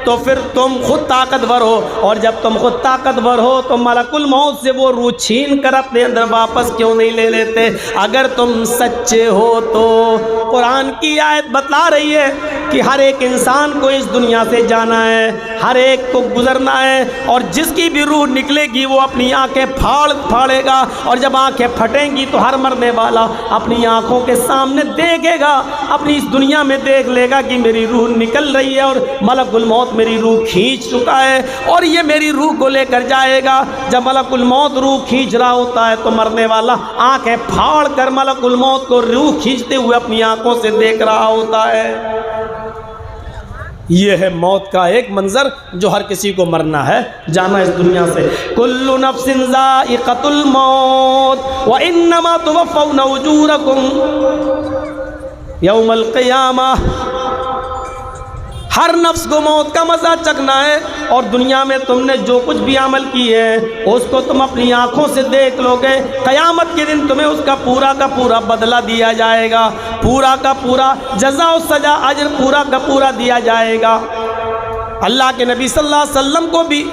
تو پھر تم خود طاقتور ہو، اور جب تم خود طاقتور ہو تو ملک الموت سے وہ روح چھین کر اپنے اندر واپس کیوں نہیں لے لیتے؟ اگر تم سچے ہو تو. قرآن کی آیت بتا رہی ہے کہ ہر ایک انسان کو اس دنیا سے جانا ہے، ہر ایک کو گزرنا ہے، اور جس کی بھی روح نکلے گی وہ اپنی آنکھیں پھاڑے گا، اور جب آنکھیں پھٹیں گی تو ہر مرنے والا اپنی آنکھوں کے سامنے دیکھے گا، اپنی اس دنیا میں دیکھ لے گا کہ میری روح نکل رہی ہے اور ملک الموت میری روح کھینچ چکا ہے اور یہ میری روح کو لے کر جائے گا. جب ملک الموت روح کھینچ رہا ہوتا ہے تو مرنے والا آنکھیں پھاڑ کر ملک الموت کو روح کھینچتے ہوئے اپنی آنکھوں سے دیکھ رہا ہوتا ہے. یہ ہے موت کا ایک منظر جو ہر کسی کو مرنا ہے، جانا اس دنیا سے. کل نفس ذائقۃ الموت وانما توفون اجورکم یوم القیامہ. ہر نفس کو موت کا مزہ چکھنا ہے، اور دنیا میں تم نے جو کچھ بھی عمل کی ہے اس کو تم اپنی آنکھوں سے دیکھ لو گے. قیامت کے دن تمہیں اس کا پورا کا پورا بدلہ دیا جائے گا، پورا کا پورا جزا و سزا اجر پورا کا پورا دیا جائے گا. اللہ کے نبی صلی اللہ علیہ وسلم کو بھی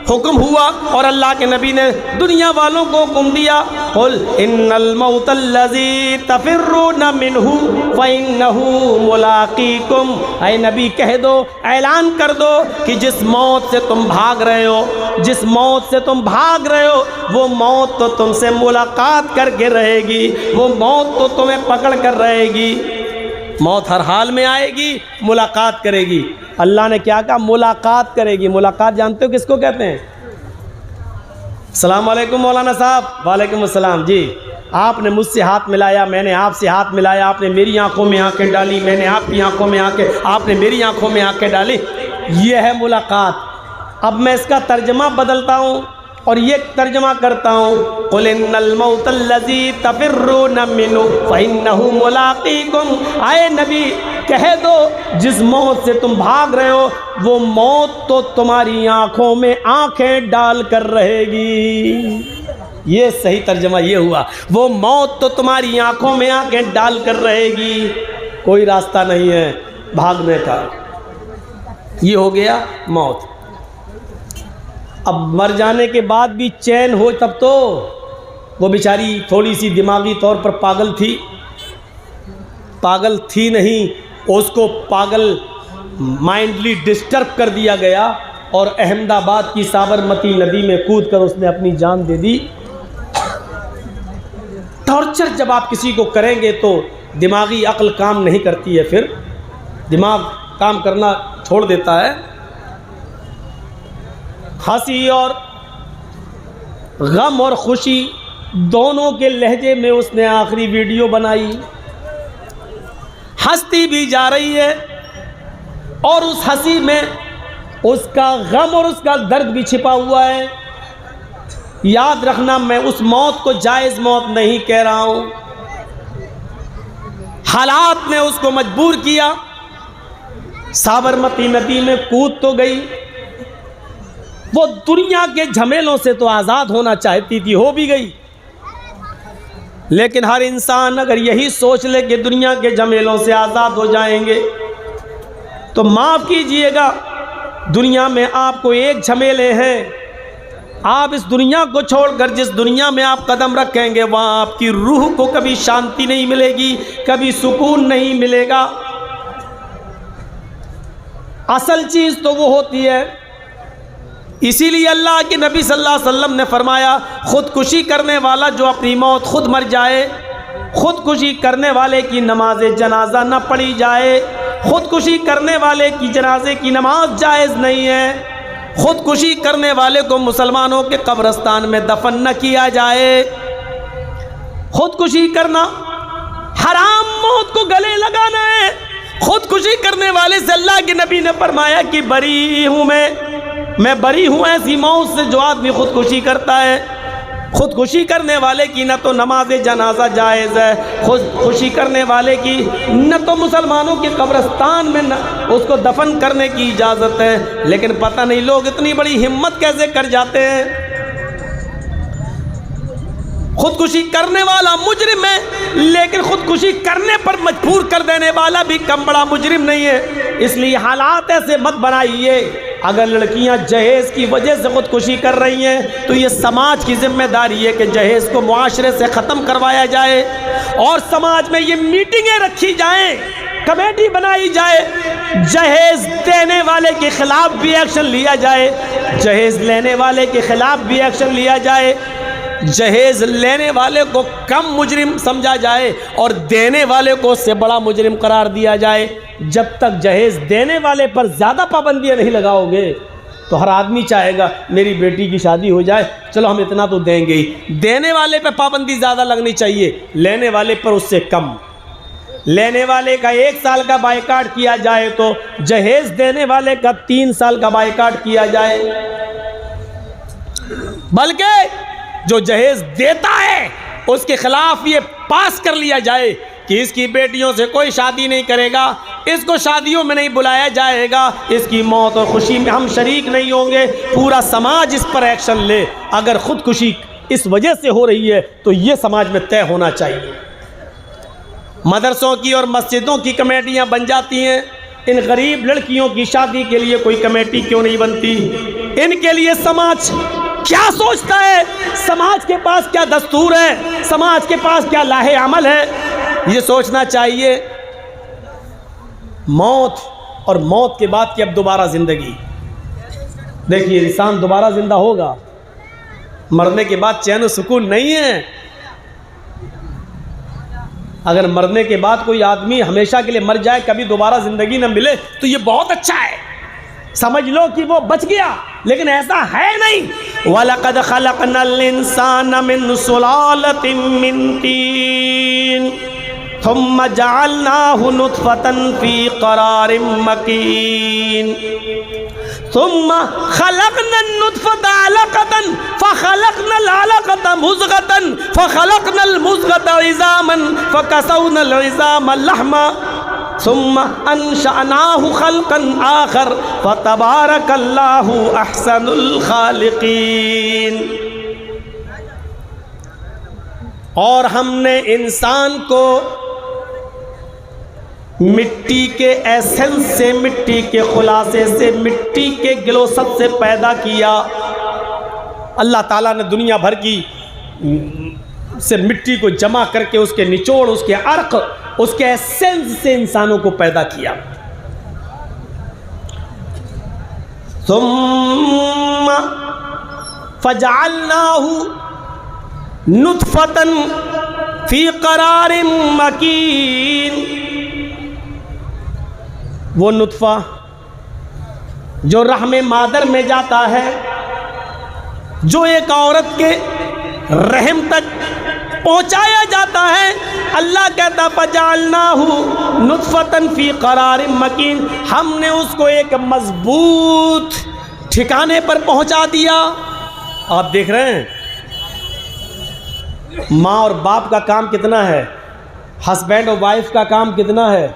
حکم ہوا اور اللہ کے نبی نے دنیا والوں کو حکم دیا، قل ان الموت الذی تفرون منہ فانہ ملاقیکم. اے نبی کہہ دو، اعلان کر دو کہ جس موت سے تم بھاگ رہے ہو، جس موت سے تم بھاگ رہے ہو، وہ موت تو تم سے ملاقات کر کے رہے گی، وہ موت تو تمہیں پکڑ کر رہے گی. موت ہر حال میں آئے گی، ملاقات کرے گی. اللہ نے کیا کہا؟ ملاقات کرے گی. ملاقات جانتے ہو کس کو کہتے ہیں؟ السلام علیکم مولانا صاحب. وعلیکم السلام. جی، آپ نے مجھ سے ہاتھ ملایا، میں نے آپ سے ہاتھ ملایا، آپ نے میری آنکھوں میں آنکھیں ڈالی، میں نے آپ کی آنکھوں میں آنکھیں، آپ نے میری آنکھوں میں آنکھیں ڈالی. یہ ہے ملاقات. اب میں اس کا ترجمہ بدلتا ہوں اور یہ ترجمہ کرتا ہوں، قل ان الموت الذی تفرون منہ فانہ ملاقیکم. اے نبی کہہ دو، جس موت سے تم بھاگ رہے ہو وہ موت تو تمہاری آنکھوں میں آنکھیں ڈال کر رہے گی. یہ صحیح ترجمہ یہ ہوا، وہ موت تو تمہاری آنکھوں میں آنکھیں ڈال کر رہے گی. کوئی راستہ نہیں ہے بھاگنے کا. یہ ہو گیا موت. اب مر جانے کے بعد بھی چین ہو تب تو. وہ بیچاری تھوڑی سی دماغی طور پر پاگل تھی نہیں، اس کو پاگل مائنڈلی ڈسٹرب کر دیا گیا اور احمد آباد کی سابرمتی ندی میں کود کر اس نے اپنی جان دے دی. ٹارچر جب آپ کسی کو کریں گے تو دماغی عقل کام نہیں کرتی ہے، پھر دماغ کام کرنا چھوڑ دیتا ہے. ہنسی اور غم اور خوشی دونوں کے لہجے میں اس نے آخری ویڈیو بنائی. ہنستی بھی جا رہی ہے اور اس ہنسی میں اس کا غم اور اس کا درد بھی چھپا ہوا ہے. یاد رکھنا، میں اس موت کو جائز موت نہیں کہہ رہا ہوں. حالات نے اس کو مجبور کیا، سابرمتی ندی میں کود تو گئی. وہ دنیا کے جھمیلوں سے تو آزاد ہونا چاہتی تھی، ہو بھی گئی. لیکن ہر انسان اگر یہی سوچ لے کہ دنیا کے جھمیلوں سے آزاد ہو جائیں گے تو معاف کیجئے گا، دنیا میں آپ کو ایک جھمیلے ہیں. آپ اس دنیا کو چھوڑ کر جس دنیا میں آپ قدم رکھیں گے وہاں آپ کی روح کو کبھی شانتی نہیں ملے گی، کبھی سکون نہیں ملے گا. اصل چیز تو وہ ہوتی ہے. اسی لیے اللہ کے نبی صلی اللہ علیہ وسلم نے فرمایا، خودکشی کرنے والا جو اپنی موت خود مر جائے، خودکشی کرنے والے کی نماز جنازہ نہ پڑھی جائے، خودکشی کرنے والے کی جنازے کی نماز جائز نہیں ہے، خودکشی کرنے والے کو مسلمانوں کے قبرستان میں دفن نہ کیا جائے. خودکشی کرنا حرام، موت کو گلے لگانا ہے۔ خودکشی کرنے والے سے اللہ کے نبی نے فرمایا کہ بری ہوں میں بری ہوں ایسی موت سے جو آدمی خودکشی کرتا ہے۔ خودکشی کرنے والے کی نہ تو نماز جنازہ جائز ہے، خودکشی کرنے والے کی نہ تو مسلمانوں کے قبرستان میں اس کو دفن کرنے کی اجازت ہے۔ لیکن پتہ نہیں لوگ اتنی بڑی ہمت کیسے کر جاتے ہیں۔ خودکشی کرنے والا مجرم ہے، لیکن خودکشی کرنے پر مجبور کر دینے والا بھی کم بڑا مجرم نہیں ہے۔ اس لیے حالات ایسے مت بنائیے۔ اگر لڑکیاں جہیز کی وجہ سے خودکشی کر رہی ہیں تو یہ سماج کی ذمہ داری ہے کہ جہیز کو معاشرے سے ختم کروایا جائے، اور سماج میں یہ میٹنگیں رکھی جائیں، کمیٹی بنائی جائے، جہیز دینے والے کے خلاف بھی ایکشن لیا جائے، جہیز لینے والے کے خلاف بھی ایکشن لیا جائے، جہیز لینے والے کو کم مجرم سمجھا جائے اور دینے والے کو اس سے بڑا مجرم قرار دیا جائے۔ جب تک جہیز دینے والے پر زیادہ پابندیاں نہیں لگاؤ گے تو ہر آدمی چاہے گا میری بیٹی کی شادی ہو جائے، چلو ہم اتنا تو دیں گے ہی۔ دینے والے پہ پابندی زیادہ لگنی چاہیے، لینے والے پر اس سے کم۔ لینے والے کا 1 سال کا بائیکاٹ کیا جائے تو جہیز دینے والے کا 3 سال کا بائیکاٹ کیا جائے۔ بلکہ جو جہیز دیتا ہے اس کے خلاف یہ پاس کر لیا جائے کہ اس کی بیٹیوں سے کوئی شادی نہیں کرے گا، اس کو شادیوں میں نہیں بلایا جائے گا، اس کی موت اور خوشی میں ہم شریک نہیں ہوں گے، پورا سماج اس پر ایکشن لے۔ اگر خودکشی اس وجہ سے ہو رہی ہے تو یہ سماج میں طے ہونا چاہیے۔ مدرسوں کی اور مسجدوں کی کمیٹیاں بن جاتی ہیں، ان غریب لڑکیوں کی شادی کے لیے کوئی کمیٹی کیوں نہیں بنتی؟ ان کے لیے سماج کیا سوچتا ہے؟ سماج کے پاس کیا دستور ہے؟ سماج کے پاس کیا لاہ عمل ہے؟ یہ سوچنا چاہیے۔ موت اور موت کے بعد کی اب دوبارہ زندگی۔ دیکھیے انسان دوبارہ زندہ ہوگا، مرنے کے بعد چین و سکون نہیں ہے۔ اگر مرنے کے بعد کوئی آدمی ہمیشہ کے لیے مر جائے، کبھی دوبارہ زندگی نہ ملے تو یہ بہت اچھا ہے، سمجھ لو کہ وہ بچ گیا، لیکن ایسا ہے نہیں۔ وَلَقَدْ خَلَقْنَا الْإِنسَانَ مِنْ صُلَالَةٍ مِّن طِينٍ ثُمَّ جَعَلْنَاهُ نُطْفَةً فِي قَرَارٍ مَّكِينٍ ثُمَّ خَلَقْنَا النُّطْفَةَ عَلَقَةً فَخَلَقْنَا الْعَلَقَةَ مُضْغَةً فَخَلَقْنَا الْمُضْغَةَ عِظَامًا فَكَسَوْنَا الْعِظَامَ لَحْمًا ثم انشأناه خلقا آخر فتبارك الله احسن الخالقین۔ اور ہم نے انسان کو مٹی کے ایسنس سے، مٹی کے خلاصے سے، مٹی کے گلوست سے پیدا کیا۔ اللہ تعالیٰ نے دنیا بھر کی سے مٹی کو جمع کر کے اس کے نچوڑ، اس کے عرق، اس کے ایسنس سے انسانوں کو پیدا کیا۔ ثم فجعلناہ نطفۃ فی قرار مکین۔ وہ نطفہ جو رحم مادر میں جاتا ہے، جو ایک عورت کے رحم تک پہنچایا جاتا ہے، اللہ کہتا فجعلناہ نطفۃ فی قرار مکین، ہم نے اس کو ایک مضبوط ٹھکانے پر پہنچا دیا۔ آپ دیکھ رہے ہیں ماں اور باپ کا کام کتنا ہے، ہسبینڈ اور وائف کا کام کتنا ہے۔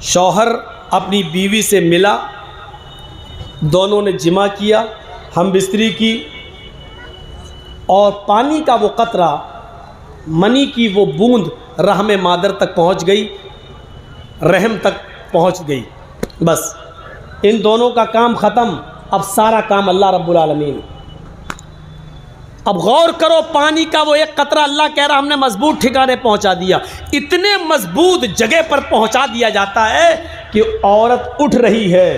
شوہر اپنی بیوی سے ملا، دونوں نے جمع کیا، ہم بستری کی، اور پانی کا وہ قطرہ، منی کی وہ بوند رحم مادر تک پہنچ گئی، رحم تک پہنچ گئی، بس ان دونوں کا کام ختم۔ اب سارا کام اللہ رب العالمین۔ اب غور کرو، پانی کا وہ ایک قطرہ اللہ کہہ رہا ہم نے مضبوط ٹھکانے پہنچا دیا۔ اتنے مضبوط جگہ پر پہنچا دیا جاتا ہے کہ عورت اٹھ رہی ہے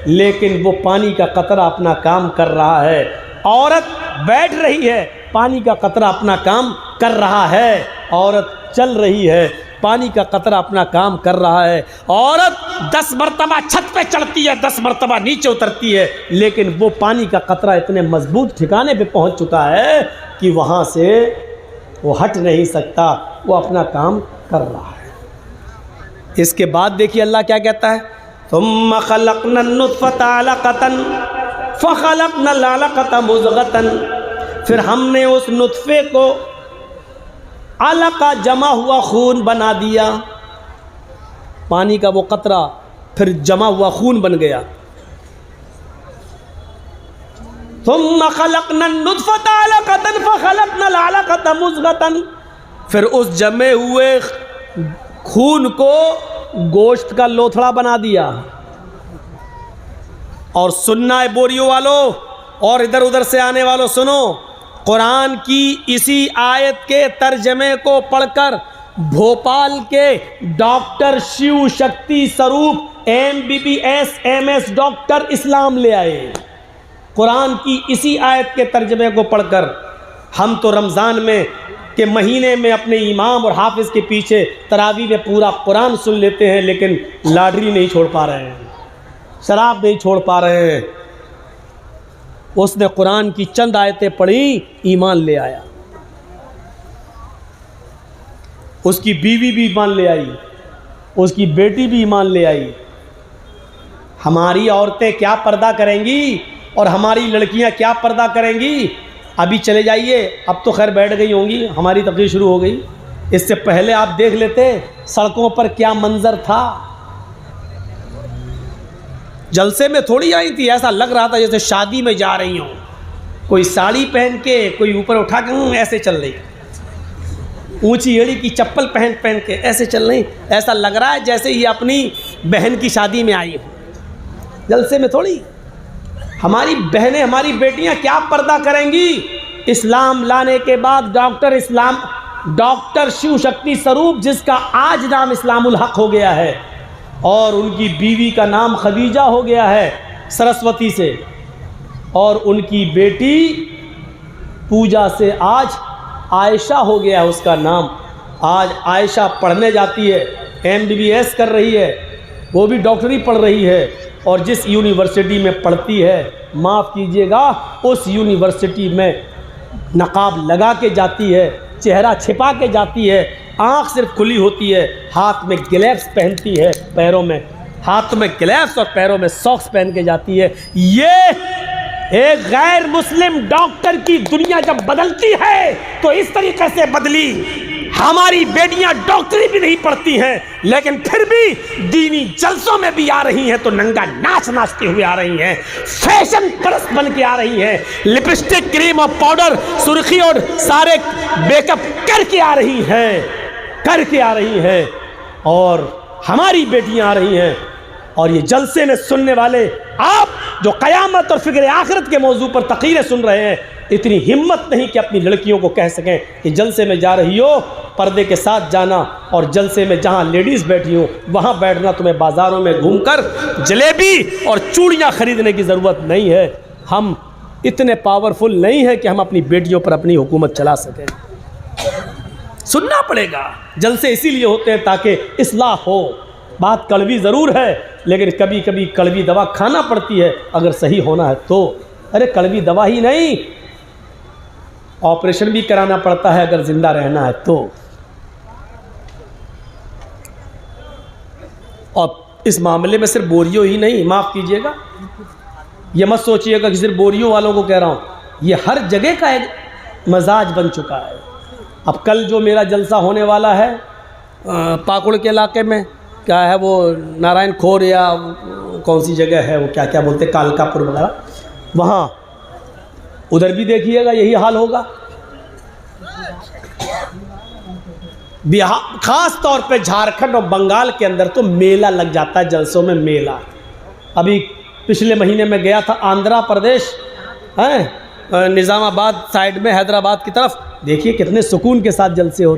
لیکن وہ پانی کا قطرہ اپنا کام کر رہا ہے، عورت بیٹھ رہی ہے، پانی کا قطرہ اپنا کام کر رہا ہے، عورت چل رہی ہے، پانی کا قطرہ اپنا کام کر رہا ہے، عورت 10 مرتبہ چھت پہ چڑھتی ہے، 10 مرتبہ نیچے اترتی ہے، لیکن وہ پانی کا قطرہ اتنے مضبوط ٹھکانے پہ پہنچ چکا ہے کہ وہاں سے وہ ہٹ نہیں سکتا، وہ اپنا کام کر رہا ہے۔ اس کے بعد دیکھیے اللہ کیا کہتا ہے، ثم خلقنا النطفة علقة فخلقنا العلقة مضغة، پھر ہم نے اس نطفے کو علقہ جمع ہوا خون بنا دیا، پانی کا وہ قطرہ پھر جمع ہوا خون بن گیا۔ ثم خلقنا النطفة علقة فخلقنا العلقة مضغة، پھر اس جمے ہوئے خون کو گوشت کا لوتھڑا بنا دیا۔ اور سننا ہے بوریو والو اور ادھر ادھر سے آنے والوں، سنو، قرآن کی اسی آیت کے ترجمے کو پڑھ کر بھوپال کے ڈاکٹر شیو شکتی سروپ MBBS MS ڈاکٹر اسلام لے آئے۔ قرآن کی اسی آیت کے ترجمے کو پڑھ کر ہم تو رمضان میں کہ مہینے میں اپنے امام اور حافظ کے پیچھے تراویح میں پورا قرآن سن لیتے ہیں، لیکن لاٹری نہیں چھوڑ پا رہے ہیں، شراب نہیں چھوڑ پا رہے ہیں۔ اس نے قرآن کی چند آیتیں پڑھی، ایمان لے آیا، اس کی بیوی بھی ایمان لے آئی، اس کی بیٹی بھی ایمان لے آئی۔ ہماری عورتیں کیا پردہ کریں گی اور ہماری لڑکیاں کیا پردہ کریں گی؟ ابھی چلے جائیے، اب تو خیر بیٹھ گئی ہوں گی، ہماری تقریر شروع ہو گئی، اس سے پہلے آپ دیکھ لیتے سڑکوں پر کیا منظر تھا۔ جلسے میں تھوڑی آئی تھی، ایسا لگ رہا تھا جیسے شادی میں جا رہی ہوں، کوئی ساڑی پہن کے، کوئی اوپر اٹھا کے ایسے چل رہی، اونچی ایڑی کی چپل پہن کے ایسے چل رہی، ایسا لگ رہا ہے جیسے یہ اپنی بہن کی شادی میں آئی ہوں۔ جلسے میں تھوڑی، ہماری بہنیں، ہماری بیٹیاں کیا پردہ کریں گی؟ اسلام لانے کے بعد ڈاکٹر شیو شکتی سروپ، جس کا آج نام اسلام الحق ہو گیا ہے اور ان کی بیوی کا نام خدیجہ ہو گیا ہے سرسوتی سے، اور ان کی بیٹی پوجا سے آج عائشہ ہو گیا ہے اس کا نام۔ آج عائشہ پڑھنے جاتی ہے، MBBS کر رہی ہے، وہ بھی ڈاکٹری پڑھ رہی ہے، اور جس یونیورسٹی میں پڑھتی ہے، معاف کیجیے گا، اس یونیورسٹی میں نقاب لگا کے جاتی ہے، چہرہ چھپا کے جاتی ہے، آنکھ صرف کھلی ہوتی ہے، ہاتھ میں گلیوز پہنتی ہے، پیروں میں ہاتھ میں گلیوز اور پیروں میں ساکس پہن کے جاتی ہے۔ یہ ایک غیر مسلم ڈاکٹر کی دنیا جب بدلتی ہے تو اس طریقے سے بدلی۔ ہماری بیٹیاں ڈاکٹری بھی نہیں پڑھتی ہیں، لیکن پھر بھی دینی جلسوں میں بھی آ رہی ہیں تو ننگا ناچ ناچتے ہوئے آ رہی ہیں، فیشن پرست بن کے آ رہی ہیں، لپسٹک، کریم اور پاؤڈر، سرخی اور سارے میک اپ کر کے آ رہی ہیں، اور ہماری بیٹیاں آ رہی ہیں۔ اور یہ جلسے میں سننے والے آپ جو قیامت اور فکر آخرت کے موضوع پر تقریریں سن رہے ہیں، اتنی ہمت نہیں کہ اپنی لڑکیوں کو کہہ سکیں کہ جلسے میں جا رہی ہو پردے کے ساتھ جانا، اور جلسے میں جہاں لیڈیز بیٹھی ہوں وہاں بیٹھنا، تمہیں بازاروں میں گھوم کر جلیبی اور چوڑیاں خریدنے کی ضرورت نہیں ہے۔ ہم اتنے پاورفل نہیں ہیں کہ ہم اپنی بیٹیوں پر اپنی حکومت چلا سکیں۔ سننا پڑے گا، جلسے اسی لیے ہوتے ہیں تاکہ اصلاح ہو۔ بات کڑوی ضرور ہے، لیکن کبھی کبھی کڑوی دوا کھانا پڑتی ہے اگر صحیح ہونا ہے تو۔ ارے کڑوی دوا ہی نہیں، آپریشن بھی کرانا پڑتا ہے اگر زندہ رہنا ہے تو۔ اور اس معاملے میں صرف بوریو ہی نہیں، معاف کیجیے گا، یہ مت سوچیے گا کہ صرف بوریو والوں کو کہہ رہا ہوں، یہ ہر جگہ کا ایک مزاج بن چکا ہے۔ اب کل جو میرا جلسہ ہونے والا ہے پاکڑ کے علاقے میں، کیا ہے وہ نارائن کھور یا کون سی جگہ ہے وہ کیا بولتے، کالکا پور وغیرہ، وہاں ادھر بھی دیکھیے گا یہی حال ہوگا۔ خاص طور پہ جھارکھنڈ اور بنگال کے اندر تو میلہ لگ جاتا ہے، جلسوں میں میلہ۔ ابھی پچھلے مہینے میں گیا تھا آندھرا پردیش، نظام آباد سائڈ میں، حیدرآباد کی طرف، دیکھیے کتنے سکون کے ساتھ جلسے ہوتے ہیں۔